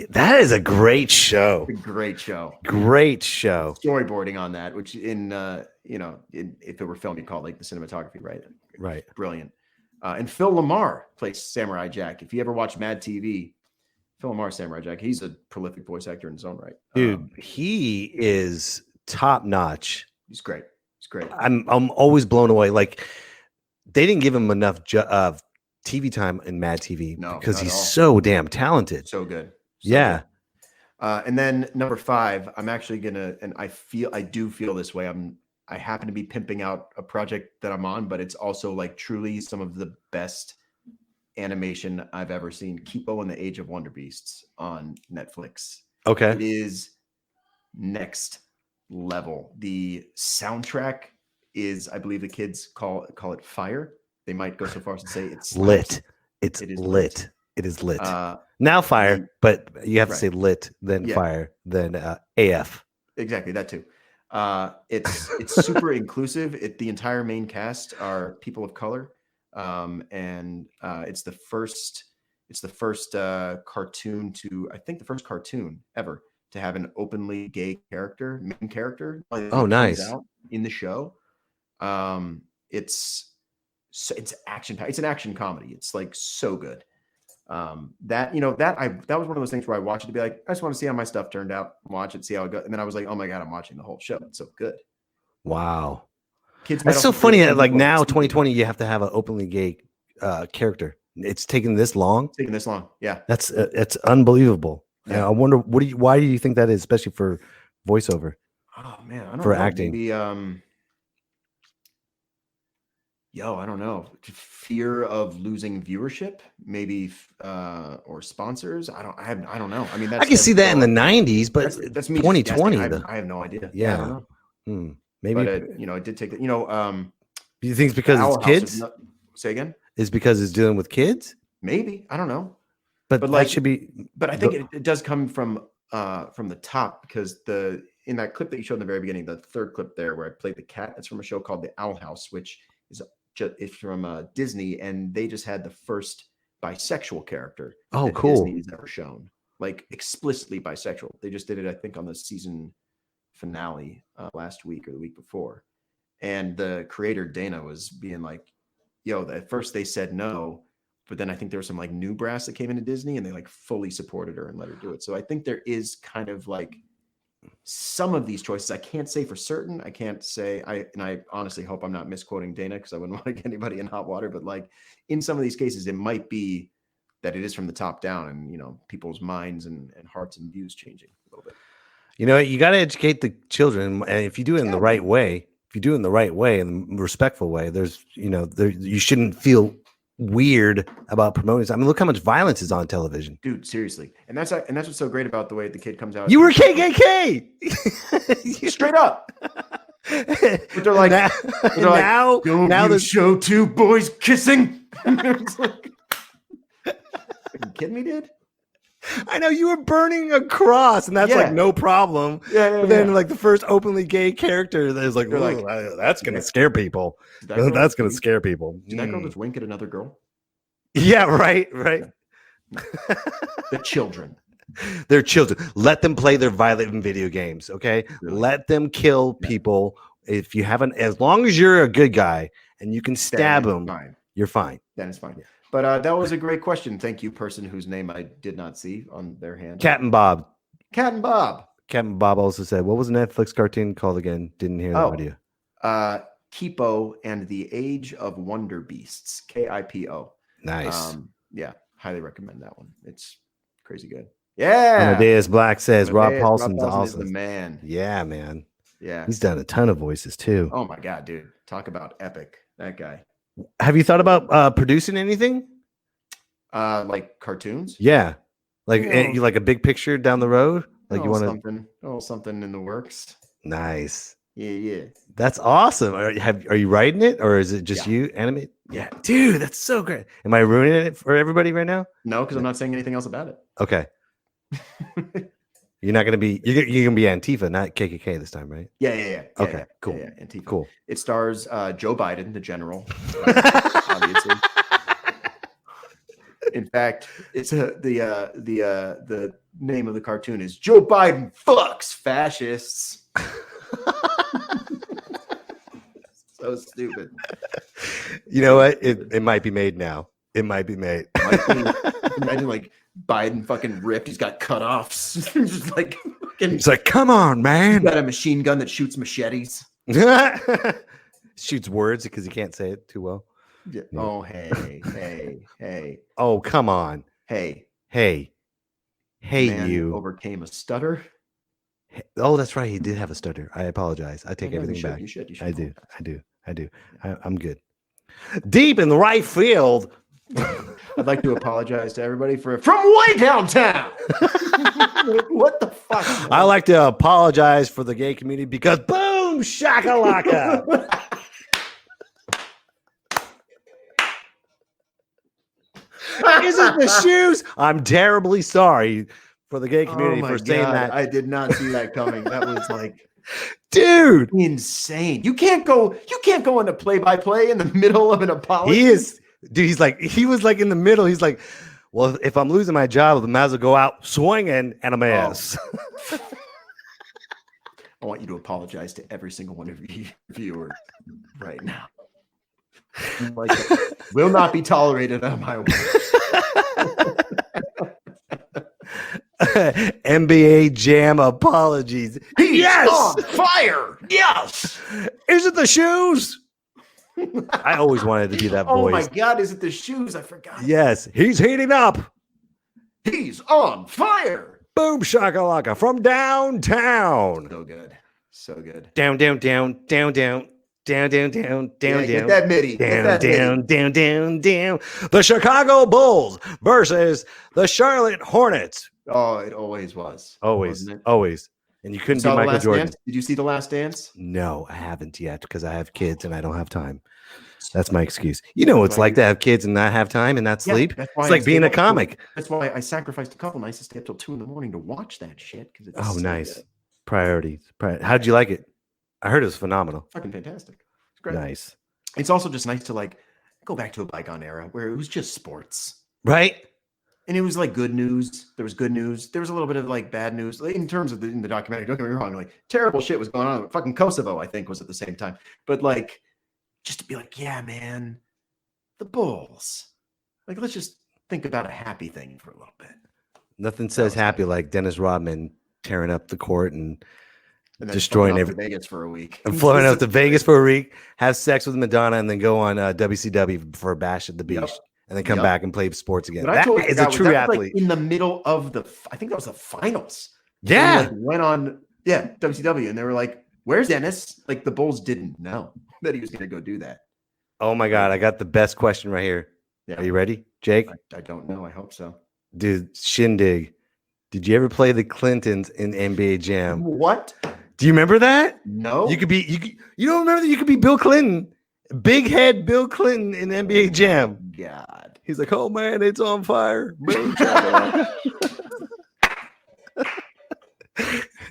That is a great show. Great show. Storyboarding on that, which you know, if it were film, you'd call it like the cinematography, right? Right. Brilliant. And Phil Lamar plays Samurai Jack. If you ever watch Mad TV, Phil Lamar, Samurai Jack, he's a prolific voice actor in his own right. Dude, he is top notch. He's great. I'm always blown away. Like they didn't give him enough TV time in Mad TV because he's so damn talented. So good. Good. And and then number 5, I'm actually gonna, and I do feel this way. I happen to be pimping out a project that I'm on, but it's also like truly some of the best animation I've ever seen. Kipo and the Age of Wonder Beasts on Netflix. Okay. It is next level. The soundtrack is, I believe the kids call it fire. They might go so far as to say it's lit. It is lit. It is lit. Now fire, but you have to right. say lit, then fire, then AF. Exactly, that too. It's super inclusive. The entire main cast are people of color, and it's the first cartoon to, I think, the first cartoon ever to have an openly gay main character. Oh, nice. Out in the show. It's action. It's an action comedy. It's like so good. That was one of those things where I watched it to be like, I just want to see how my stuff turned out, watch it, see how it goes. And then I was like, oh my God, I'm watching the whole show. It's so good. Wow. Kids, that's so funny that like now 2020, you have to have an openly gay character. It's taken this long. Yeah. It's unbelievable. Yeah. I wonder why do you think that is, especially for voiceover? Oh man, I don't for know. acting. Maybe I don't know. Fear of losing viewership, maybe, or sponsors. I don't know. I mean, I can see that in the 90s, but that's me. 2020. I have no idea. Yeah. I don't know. Maybe. But it did take. Do you think it's because it's kids? Say again. Is because it's dealing with kids? Maybe, I don't know. But that should be. But I think it does come from the top, because in that clip that you showed in the very beginning, the third clip there where I played the cat, it's from a show called The Owl House, which is from Disney, and they just had the first bisexual character that cool. Disney has ever shown, like explicitly bisexual. They just did it, I think, on the season finale last week or the week before, and the creator Dana was being like, yo, at first they said no, but then I think there was some like new brass that came into Disney, and they like fully supported her and let her do it. So I think there is kind of like some of these choices. I can't say for certain. I can't say. I honestly hope I'm not misquoting Dana, because I wouldn't want to get anybody in hot water. But like in some of these cases, it might be that it is from the top down, and people's minds and hearts and views changing a little bit. You got to educate the children, and if you do it in the right way, in the respectful way, you shouldn't feel weird about promoting this. I mean, look how much violence is on television, dude. Seriously, and that's what's so great about the way the kid comes out. You were KKK, straight up. But they're like, now the show two boys kissing. It's like, are you kidding me, dude? I know, you were burning a cross, and that's like no problem. Yeah. Then like the first openly gay character that is like, that's gonna scare people. That's gonna scare people. Did that girl just wink at another girl? Yeah, right. The children. They're children. Let them play their violent video games. Okay, really? Let them kill people. If you haven't, as long as you're a good guy and you can stab them, you're fine. Then it's fine. Yeah. But that was a great question. Thank you, person whose name I did not see on their hand. Cat and Bob. Cat and Bob also said, what was the Netflix cartoon called again? Didn't hear the video. Kipo and the Age of Wonder Beasts. KIPO. Nice. Yeah, highly recommend that one. It's crazy good. Yeah. Amadeus Black says Rob Paulson's awesome. Is the man. Yeah, man. Yeah. He's done a ton of voices too. Oh my God, dude. Talk about epic. That guy. Have you thought about producing anything? Like cartoons? Yeah. Like you like a big picture down the road? Like you want something in the works. Nice. Yeah. That's awesome. Are you writing it, or is it just you animate? Yeah. Dude, that's so great. Am I ruining it for everybody right now? No, because I'm not saying anything else about it. Okay. You're gonna be Antifa, not KKK this time, right? Yeah. Okay, cool. Yeah, Antifa. Cool. It stars Joe Biden, the general, obviously. In fact, it's the name of the cartoon is Joe Biden fucks fascists. So stupid. You know what? It might be made now. It might be made. Imagine like Biden fucking ripped. He's got cutoffs. Just like it's like, come on, man. He's got a machine gun that shoots machetes. Shoots words because he can't say it too well. Yeah. Oh, hey. Oh, come on. Hey, man you overcame a stutter. Oh, that's right. He did have a stutter. I apologize. I take No, everything back. You should. I do. I'm good. Deep in the right field. I'd like to apologize to everybody from way downtown. What the fuck? Man? I like to apologize for the gay community because boom, shakalaka. Is it the shoes? I'm terribly sorry for the gay community for saying that. I did not see that coming. That was like, dude, insane. You can't go into play-by-play in the middle of an apology. He is, dude. He was like in the middle. He's like, well, if I'm losing my job, I might as well go out swinging and a mess. I want you to apologize to every single one of you viewers right now. Like, will not be tolerated on my way. NBA Jam apologies. He's on fire. Yes. Is it the shoes? I always wanted to be that voice. Oh my God, is it the shoes? I forgot. Yes, he's heating up. He's on fire. Boom shakalaka from downtown. So good. So good. Down. Get that MIDI. Down. The Chicago Bulls versus the Charlotte Hornets. Oh, it always was. Always. And you couldn't be Michael Jordan. Dance? Did you see The Last Dance? No, I haven't yet because I have kids and I don't have time. That's my excuse. You know what it's like to have kids and not have time and not sleep? It's like being a comic. That's why I sacrificed a couple nights to stay up till 2 a.m. to watch that shit. Oh, nice. Good. Priorities. How'd you like it? I heard it was phenomenal. Fucking fantastic. It's great. Nice. It's also just nice to like go back to a bygone era where it was just sports. Right? And it was like good news. There was good news. There was a little bit of like bad news in terms of in the documentary. Don't get me wrong. Like terrible shit was going on. Fucking Kosovo, I think, was at the same time. But like, just to be like, yeah, man, the Bulls. Like, let's just think about a happy thing for a little bit. Nothing says happy like Dennis Rodman tearing up the court and destroying everything. Vegas for a week. And flying out to Vegas for a week, have sex with Madonna, and then go on WCW for a bash at the beach. Yep. And then come back and play sports again. That is a true athlete. Like in the middle of I think that was the finals. Yeah. Like went on, WCW. And they were like, where's Dennis? Like the Bulls didn't know that he was going to go do that. Oh my God. I got the best question right here. Yeah. Are you ready, Jake? I don't know. I hope so. Dude, Shindig. Did you ever play the Clintons in NBA Jam? What? Do you remember that? No. You don't remember that you could be Bill Clinton? Big head Bill Clinton in NBA Jam. God. He's like, oh man, it's on fire.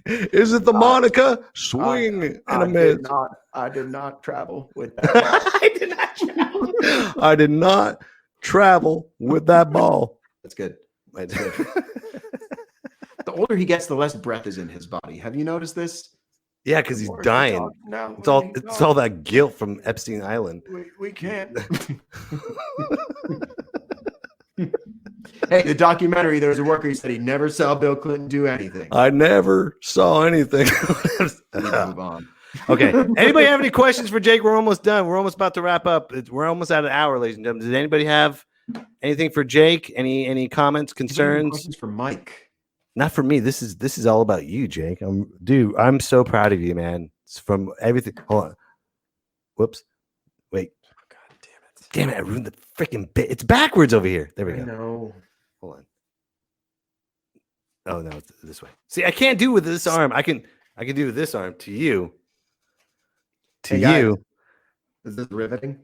Is it the Monica? Swing and a miss. I did not travel with that. I did not travel with that ball. That's good. That's good. The older he gets, the less breath is in his body. Have you noticed this? Yeah, because he's dying. No, it's all that guilt from Epstein Island. We can't. Hey, the documentary, there was a worker who said he never saw Bill Clinton do anything. I never saw anything. Move on. Okay. Anybody have any questions for Jake? We're almost done. We're almost about to wrap up. We're almost at an hour, ladies and gentlemen. Did anybody have anything for Jake? Any comments, concerns? Questions for Mike? Not for me. This is all about you, Jake. I'm so proud of you, man. It's from everything. Hold on. Whoops. Wait. Oh, God damn it. Damn it. I ruined the freaking bit. It's backwards over here. There we go. No. Hold on. Oh no, it's this way. See, I can't do with this arm. I can do with this arm to you. To you. Guys, is this riveting?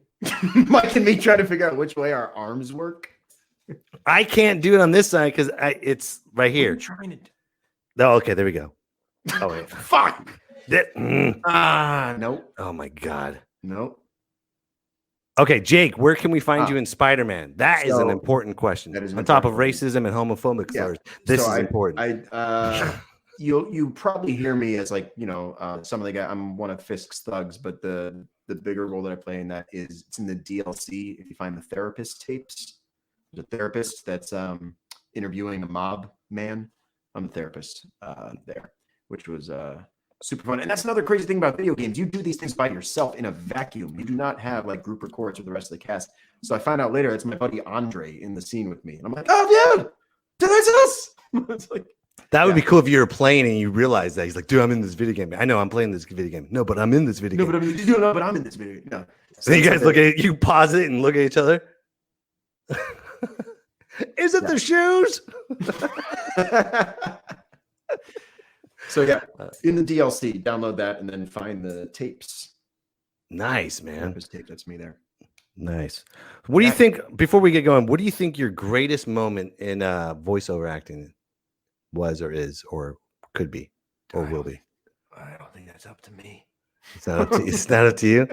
Mike and me trying to figure out which way our arms work. I can't do it on this side because it's right here. I'm trying to. Oh, okay, there we go. Oh wait, fuck. Nope. Oh my God. Nope. Okay, Jake, where can we find you in Spider-Man? That is an important question. That is on top of racism and homophobic slurs. This is important. You probably hear me as like, some of the guys. I'm one of Fisk's thugs, but the bigger role that I play in that is it's in the DLC. If you find the therapist tapes, there's a therapist that's interviewing a mob man. I'm the therapist there, which was super fun. And that's another crazy thing about video games. You do these things by yourself in a vacuum. You do not have like group records with the rest of the cast. So I find out later it's my buddy Andre in the scene with me. And I'm like, oh, dude, that's us. It's like, That would be cool if you were playing and you realize that. He's like, dude, I'm in this video game. I know I'm playing this video game. No, but I'm in this video game. But I'm in this video. No. So you guys look at you, pause it, and look at each other. Is it the shoes? So yeah, in the DLC, download that and then find the tapes. Nice, man. Tape, that's me there. Nice. What do you think, before we get going, what do you think your greatest moment in voiceover acting was or is or could be or will be? I don't think that's up to me. It's not up to, it's not up to you?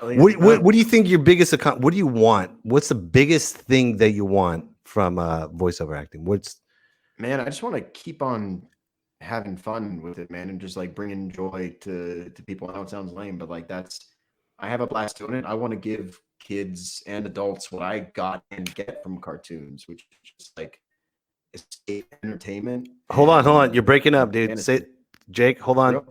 What do you think your biggest, what do you want? What's the biggest thing that you want from voiceover acting? Man, I just want to keep on having fun with it, man, and just like bringing joy to people. I know it sounds lame, but like I have a blast doing it. I want to give kids and adults what I got and get from cartoons, which is just like escape entertainment. Hold on. You're breaking up, dude. Say, Jake, hold on.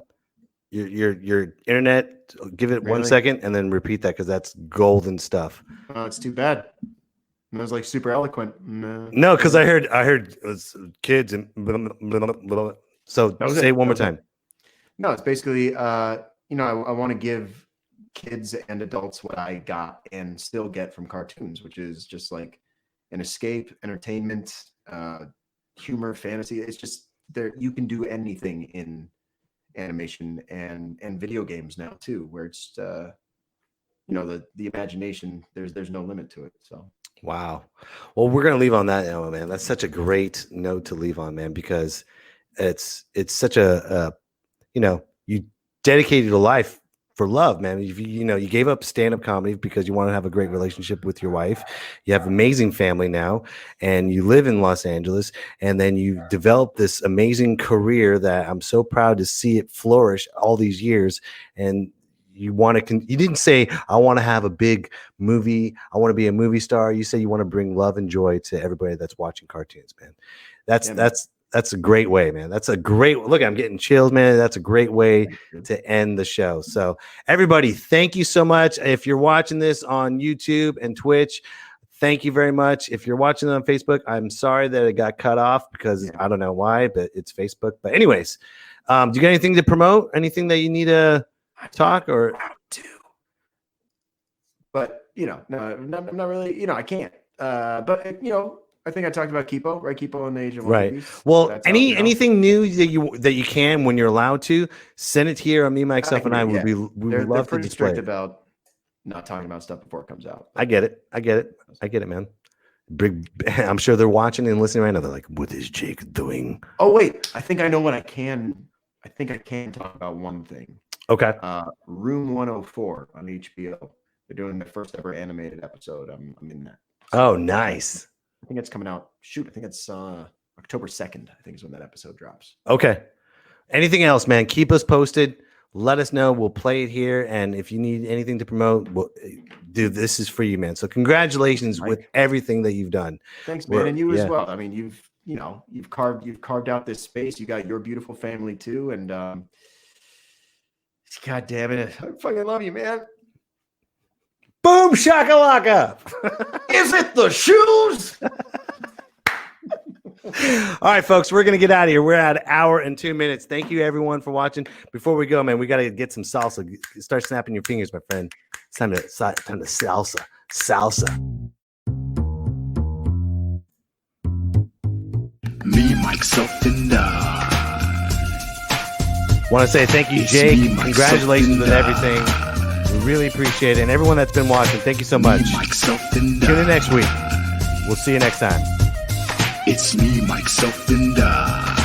Your internet, give it 1 second and then repeat that because that's golden stuff. Oh, it's too bad. I was like super eloquent. No, because I heard it was kids and blah, blah, blah, blah. So say it one more time. No, it's basically I want to give kids and adults what I got and still get from cartoons, which is just like an escape, entertainment, humor, fantasy. It's just there. You can do anything in animation and video games now too, where it's the imagination. There's no limit to it. So. Wow. Well, we're gonna leave on that note, man. That's such a great note to leave on, man, because it's such a you dedicated your life for love, man. You gave up stand-up comedy because you want to have a great relationship with your wife. You have an amazing family now, and you live in Los Angeles, and then you developed this amazing career that I'm so proud to see it flourish all these years. And you want to you didn't say I want to have a big movie, I want to be a movie star. You say you want to bring love and joy to everybody that's watching cartoons, man. That's a great way, man. That's a great look. I'm getting chills, man. That's a great way to end the show. So everybody, thank you so much. If you're watching this on YouTube and Twitch, thank you very much. If you're watching it on Facebook, I'm sorry that it got cut off because I don't know why, but it's Facebook. But anyways, do you got anything to promote? Anything that you need to talk or do? But no, I'm not really. I can't. But I think I talked about Kipo, right? Kipo in the Age of Wonder. Right. Well, anything new that you can when you're allowed to send it here on me, myself, and I would be. We would love to display it. About not talking about stuff before it comes out. I get it, man. I'm sure they're watching and listening right now. They're like, "What is Jake doing?" Oh wait, I think I know what I can. I think I can talk about one thing. Okay. Room 104 on HBO. They're doing the first ever animated episode. I'm in that. Oh, nice. I think it's coming out. Shoot, I think it's October 2nd. I think is when that episode drops. Okay. Anything else, man? Keep us posted. Let us know. We'll play it here. And if you need anything to promote, dude, this is for you, man. So congratulations with everything that you've done. Thanks, man. And you as well. I mean, you've carved out this space. You got your beautiful family too. And God damn it. I fucking love you, man. Boom shakalaka. Is it the shoes? All right, folks, we're going to get out of here. We're at an hour and 2 minutes. Thank you, everyone, for watching. Before we go, man, we got to get some salsa. Start snapping your fingers, my friend. It's time to salsa. Salsa. Me, myself, and I. Want to say thank you, Jake. Congratulations on everything. We really appreciate it. And everyone that's been watching, thank you so much. Tune in next week. We'll see you next time. It's me, myself, and I.